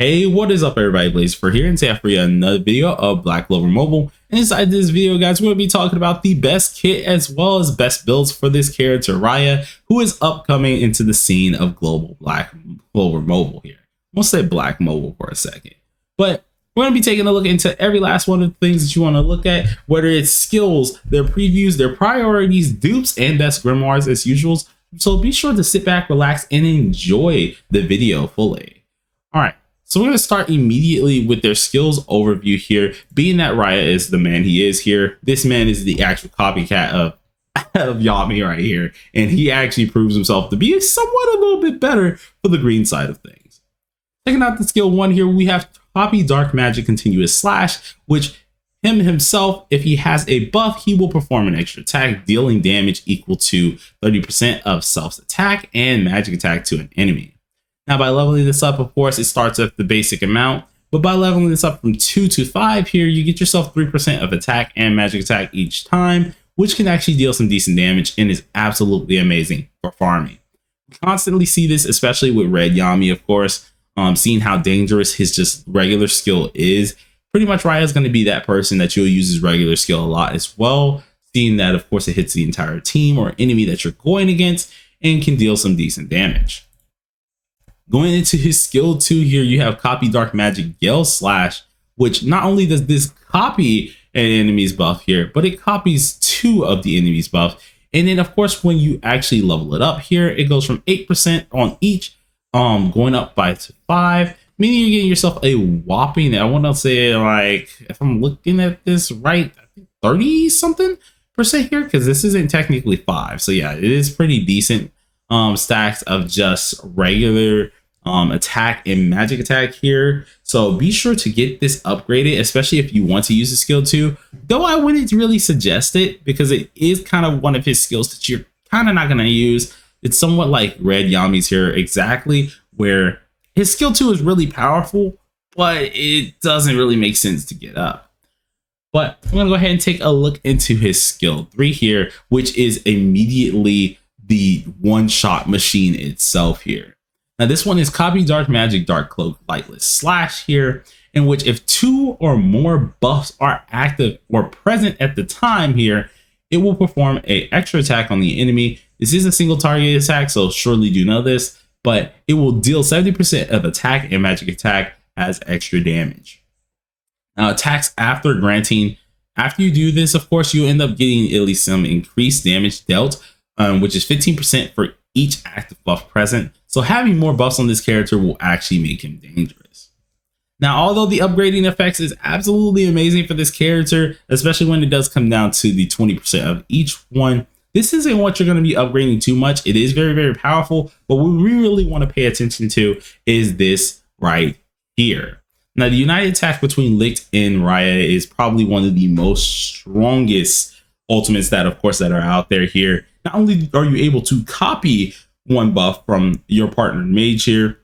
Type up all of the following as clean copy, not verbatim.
Hey, what is up everybody, Blazer here, and today I have for you another video of Black Clover Mobile. And inside this video, guys, we're going to be talking about the best kit as well as best builds for this character, Raya, who is upcoming into the scene of global Black Clover Mobile here. We'll say Black Mobile for a second. But we're going to be taking a look into every last one of the things that you want to look at, whether it's skills, their previews, their priorities, dupes, and best grimoires as usual. So be sure to sit back, relax, and enjoy the video fully. All right. So we're going to start immediately with their skills overview here. Being that Raya is the man he is here, this man is the actual copycat of Yami right here. And he actually proves himself to be somewhat a little bit better for the green side of things. Checking out the skill 1 here, we have Copy Dark Magic Continuous Slash, which himself, if he has a buff, he will perform an extra attack, dealing damage equal to 30% of self's attack and magic attack to an enemy. Now, by leveling this up, of course, it starts at the basic amount, but by leveling this up from 2 to 5 here, you get yourself 3% of attack and magic attack each time, which can actually deal some decent damage and is absolutely amazing for farming. We constantly see this, especially with Red Yami, of course, seeing how dangerous his just regular skill is. Pretty much Raya is going to be that person that you'll use his regular skill a lot as well, seeing that, of course, it hits the entire team or enemy that you're going against and can deal some decent damage. Going into his skill 2 here, you have Copy Dark Magic Gale Slash, which not only does this copy an enemy's buff here, but it copies 2 of the enemy's buff. And then, of course, when you actually level it up here, it goes from 8% on each, going up by 5, meaning you're getting yourself a whopping, I want to say, like, if I'm looking at this right, 30 something percent here, because this isn't technically 5. So yeah, it is pretty decent stacks of just regular attack and magic attack here. So be sure to get this upgraded, especially if you want to use the skill 2, though I wouldn't really suggest it because it is kind of one of his skills that you're kind of not going to use. It's somewhat like Red Yami's here, exactly, where his skill 2 is really powerful, but it doesn't really make sense to get up. But I'm going to go ahead and take a look into his skill 3 here, which is immediately the one-shot machine itself here. Now this one is Copy Dark Magic Dark Cloak Lightless Slash here, in which if 2 or more buffs are active or present at the time here, it will perform an extra attack on the enemy. This is a single target attack, so surely do know this, but it will deal 70% of attack and magic attack as extra damage. Now attacks after you do this, of course, you end up getting at least some increased damage dealt, which is 15% for each active buff present. So having more buffs on this character will actually make him dangerous. Now, although the upgrading effects is absolutely amazing for this character, especially when it does come down to the 20% of each one, this isn't what you're going to be upgrading too much. It is very, very powerful, but what we really want to pay attention to is this right here. Now, the united attack between Licht and Raya is probably one of the most strongest ultimates that, of course, that are out there here. Not only are you able to copy one buff from your partner mage here,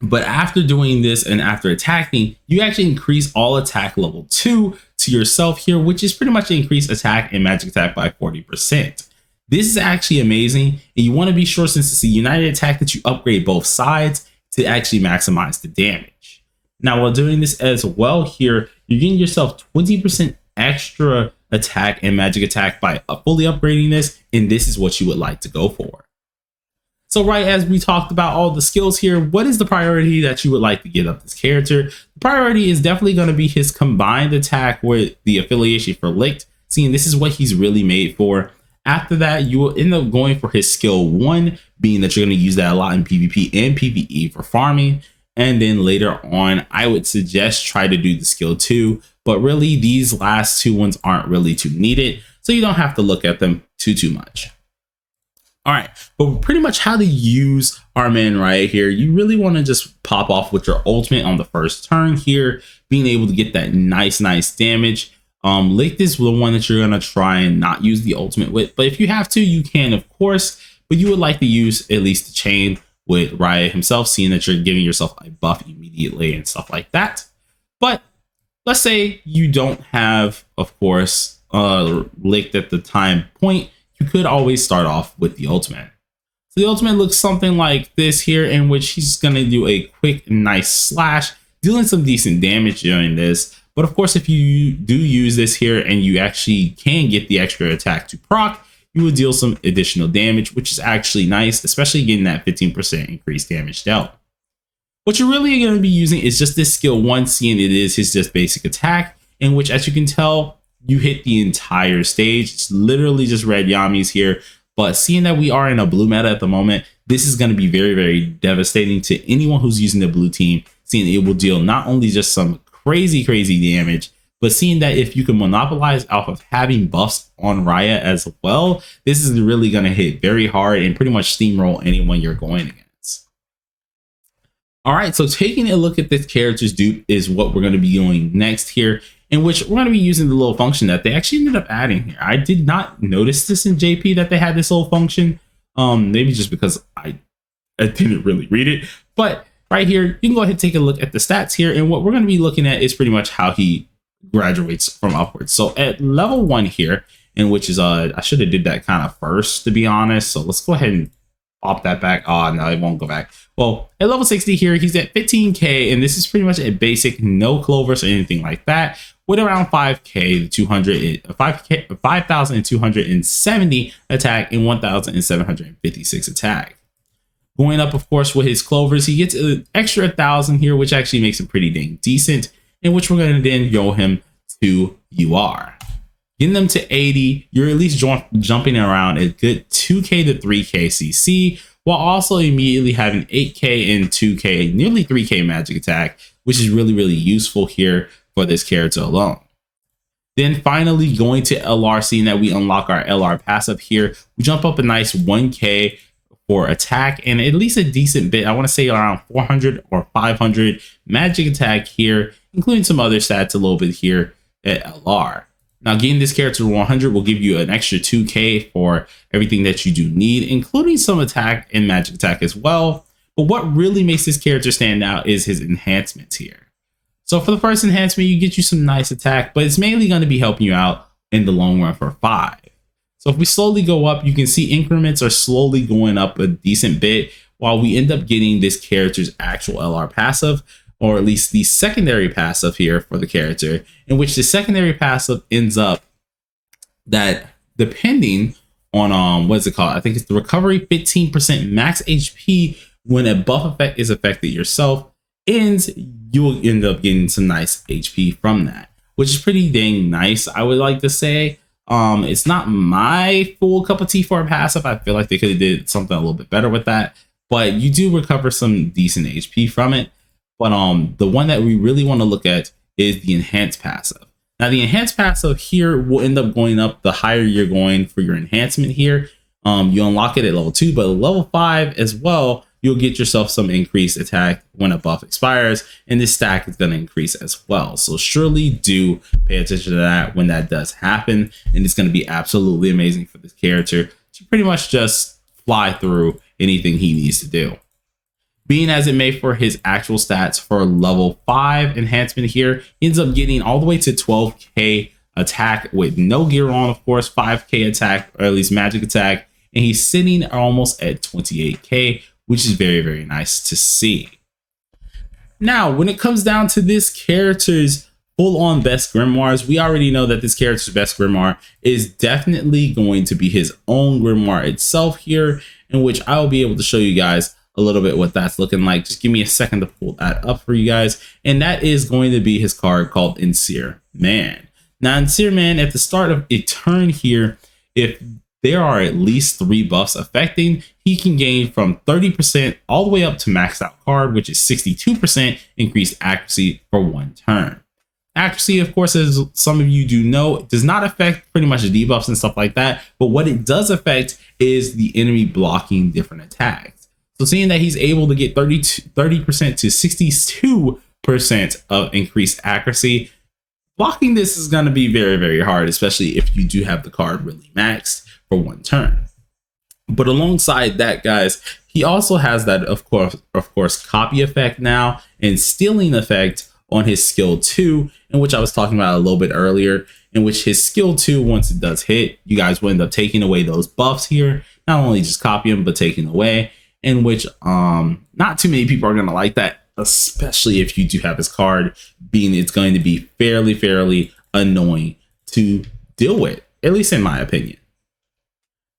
but after doing this and after attacking, you actually increase all attack level 2 to yourself here, which is pretty much increase attack and magic attack by 40%. This is actually amazing, and you want to be sure, since it's a united attack, that you upgrade both sides to actually maximize the damage. Now, while doing this as well here, you're getting yourself 20% extra attack and magic attack by fully upgrading this, and this is what you would like to go for. So right as we talked about all the skills here, what is the priority that you would like to get up this character? The priority is definitely going to be his combined attack with the affiliation for Licht, seeing this is what he's really made for. After that, you will end up going for his skill 1, being that you're going to use that a lot in PvP and PvE for farming. And then later on, I would suggest try to do the skill 2, but really these last 2 ones aren't really too needed, so you don't have to look at them too much. All right, but pretty much how to use our man Raya here, you really want to just pop off with your ultimate on the first turn here, being able to get that nice damage. Licht is the one that you're going to try and not use the ultimate with, but if you have to, you can, of course, but you would like to use at least the chain with Raya himself, seeing that you're giving yourself a buff immediately and stuff like that. But let's say you don't have, of course, Licht at the time point, you could always start off with the ultimate. So the ultimate looks something like this here, in which he's going to do a quick, nice slash, dealing some decent damage during this. But of course, if you do use this here and you actually can get the extra attack to proc, you will deal some additional damage, which is actually nice, especially getting that 15% increased damage dealt. What you're really going to be using is just this skill 1, seeing it is his just basic attack, in which, as you can tell, you hit the entire stage. It's literally just red Yamis here. But seeing that we are in a blue meta at the moment, this is going to be very, very devastating to anyone who's using the blue team, seeing it will deal not only just some crazy damage, but seeing that if you can monopolize off of having buffs on Raya as well, this is really going to hit very hard and pretty much steamroll anyone you're going against. All right, so taking a look at this character's dupe is what we're going to be doing next here, in which we're going to be using the little function that they actually ended up adding here. I did not notice this in JP that they had this little function, maybe just because I didn't really read it, but right here, you can go ahead and take a look at the stats here. And what we're going to be looking at is pretty much how he graduates from upwards. So at level 1 here, in which is, I should have did that kind of first, to be honest. So let's go ahead and pop that back. Oh, no, it won't go back. Well, at level 60 here, he's at 15K. And this is pretty much a basic, no clovers or anything like that, with around 5,270 attack and 1,756 attack. Going up, of course, with his clovers, he gets an extra 1,000 here, which actually makes him pretty dang decent, in which we're going to then go him to UR. Getting them to 80, you're at least jumping around a good 2K to 3K CC, while also immediately having 8K and 2K, nearly 3K magic attack, which is really, really useful here for this character alone. Then finally going to LR, seeing that we unlock our LR passive here, we jump up a nice 1K for attack and at least a decent bit. I want to say around 400 or 500 magic attack here, including some other stats a little bit here at LR. Now, getting this character to 100 will give you an extra 2K for everything that you do need, including some attack and magic attack as well. But what really makes this character stand out is his enhancements here. So for the first enhancement, you get you some nice attack, but it's mainly going to be helping you out in the long run for 5. So if we slowly go up, you can see increments are slowly going up a decent bit, while we end up getting this character's actual LR passive, or at least the secondary passive here for the character, in which the secondary passive ends up that, depending on what is it called? I think it's the recovery 15% max HP when a buff effect is affected yourself ends, you will end up getting some nice HP from that, which is pretty dang nice, I would like to say. It's not my full cup of tea for a passive. I feel like they could have did something a little bit better with that, but you do recover some decent HP from it. But the one that we really want to look at is the enhanced passive. Now, the enhanced passive here will end up going up the higher you're going for your enhancement here. You unlock it at level 2, but at level 5 as well, you'll get yourself some increased attack when a buff expires, and this stack is going to increase as well. So surely do pay attention to that when that does happen, and it's going to be absolutely amazing for this character to pretty much just fly through anything he needs to do. Being as it may, for his actual stats for level 5 enhancement here, he ends up getting all the way to 12K attack with no gear on, of course, 5K attack, or at least magic attack, and he's sitting almost at 28K, which is very, very nice to see. Now, when it comes down to this character's full-on best grimoires, we already know that this character's best grimoire is definitely going to be his own grimoire itself here, in which I will be able to show you guys a little bit what that's looking like. Just give me a second to pull that up for you guys. And that is going to be his card called Ensir Man. Now, Ensir Man, at the start of a turn here, if there are at least 3 buffs affecting, he can gain from 30% all the way up to maxed out card, which is 62% increased accuracy for 1 turn. Accuracy, of course, as some of you do know, does not affect pretty much the debuffs and stuff like that. But what it does affect is the enemy blocking different attacks. So seeing that he's able to get 30% to 62% of increased accuracy, blocking this is going to be very, very hard, especially if you do have the card really maxed for 1 turn. But alongside that, guys, he also has that, of course, copy effect now and stealing effect on his skill 2, in which I was talking about a little bit earlier, in which his skill 2, once it does hit, you guys will end up taking away those buffs here, not only just copying but taking away, in which not too many people are going to like that, especially if you do have his card, being it's going to be fairly annoying to deal with, at least in my opinion.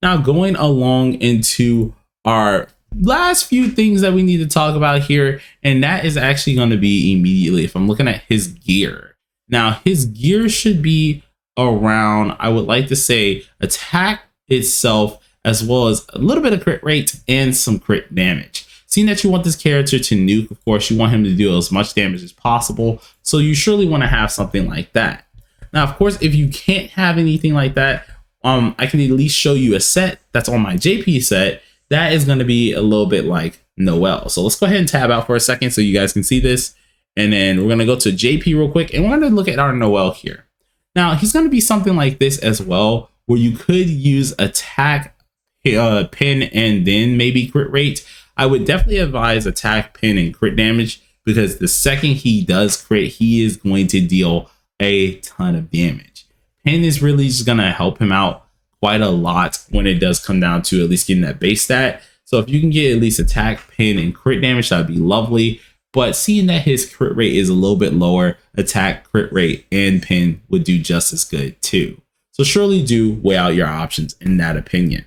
Now, going along into our last few things that we need to talk about here, and that is actually going to be immediately if I'm looking at his gear. Now, his gear should be around, I would like to say, attack itself, as well as a little bit of crit rate and some crit damage. Seeing that you want this character to nuke, of course, you want him to do as much damage as possible, so you surely want to have something like that. Now, of course, if you can't have anything like that, I can at least show you a set that's on my JP set that is going to be a little bit like Noel. So let's go ahead and tab out for a second so you guys can see this. And then we're going to go to JP real quick, and we're going to look at our Noel here. Now, he's going to be something like this as well, where you could use attack, pin, and then maybe crit rate. I would definitely advise attack, pin, and crit damage, because the second he does crit, he is going to deal a ton of damage. Pin is really just going to help him out quite a lot when it does come down to at least getting that base stat. So if you can get at least attack, pin, and crit damage, that would be lovely. But seeing that his crit rate is a little bit lower, attack, crit rate, and pin would do just as good too. So surely do weigh out your options in that opinion.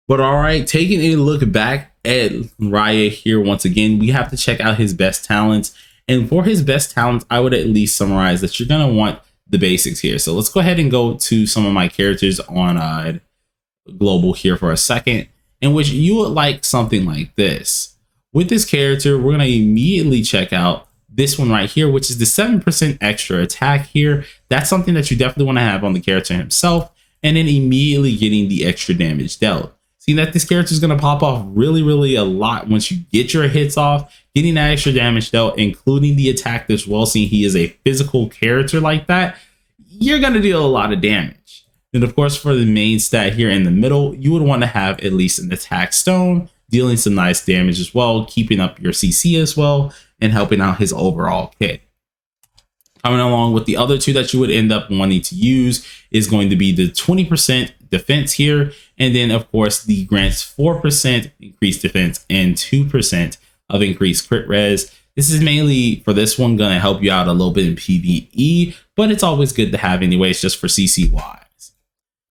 But all right, taking a look back at Raya here once again, we have to check out his best talents. And for his best talents, I would at least summarize that you're going to want the basics here. So let's go ahead and go to some of my characters on global here for a second, in which you would like something like this. With this character, we're going to immediately check out this one right here, which is the 7% extra attack here. That's something that you definitely want to have on the character himself, and then immediately getting the extra damage dealt. Seeing that this character is going to pop off really a lot once you get your hits off, getting that extra damage dealt, including the attack as well. Seeing he is a physical character like that, you're going to deal a lot of damage. And of course, for the main stat here in the middle, you would want to have at least an attack stone, dealing some nice damage as well, keeping up your CC as well, and helping out his overall kit. Coming along with the other two that you would end up wanting to use is going to be the 20% defense here, and then of course the grants 4% increased defense and 2% of increased crit res. This is mainly for this one going to help you out a little bit in PvE, but it's always good to have anyways, just for CC wise.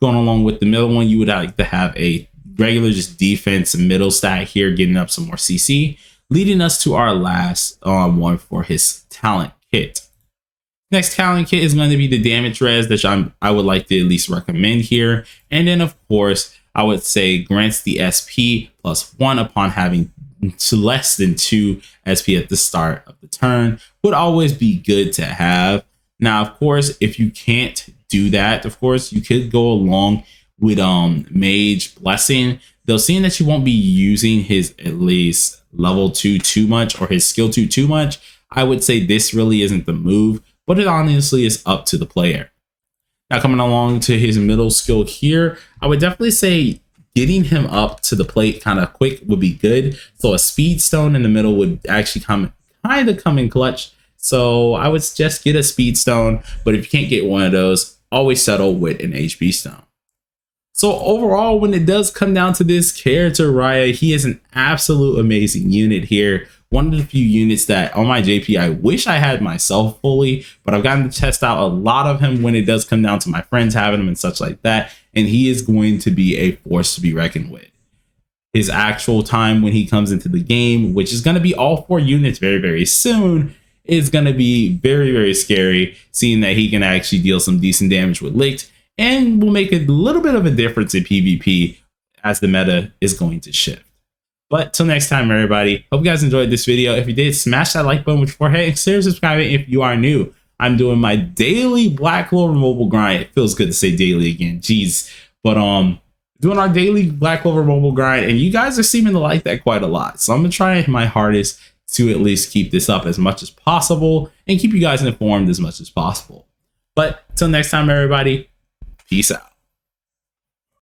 Going along with the middle one, you would like to have a regular just defense middle stat here, getting up some more CC, leading us to our last one for his talent kit. Next talent kit is going to be the damage res that I would like to at least recommend here. And then of course, I would say grants the SP +1 upon having less than 2 SP at the start of the turn. Would always be good to have. Now, of course, if you can't do that, of course, you could go along with Mage Blessing. Though seeing that you won't be using his at least level 2 too much, or his skill 2 too much, I would say this really isn't the move, but it honestly is up to the player. Now, coming along to his middle skill here, I would definitely say getting him up to the plate kind of quick would be good. So a speed stone in the middle would actually come in clutch. So I would just get a speed stone, but if you can't get one of those, always settle with an HP stone. So overall, when it does come down to this character, Raya, he is an absolute amazing unit here. One of the few units that on my JP I wish I had myself fully, but I've gotten to test out a lot of him when it does come down to my friends having him and such like that, and he is going to be a force to be reckoned with. His actual time when he comes into the game, which is going to be all 4 units very soon, is going to be very scary, seeing that he can actually deal some decent damage with Licked, and will make a little bit of a difference in PvP as the meta is going to shift. But till next time, everybody, hope you guys enjoyed this video. If you did, smash that like button with your forehead and consider subscribing if you are new. I'm doing my daily Black Clover mobile grind. It feels good to say daily again, jeez. But doing our daily Black Clover mobile grind, and you guys are seeming to like that quite a lot. So I'm gonna try my hardest to at least keep this up as much as possible and keep you guys informed as much as possible. But till next time, everybody, peace out.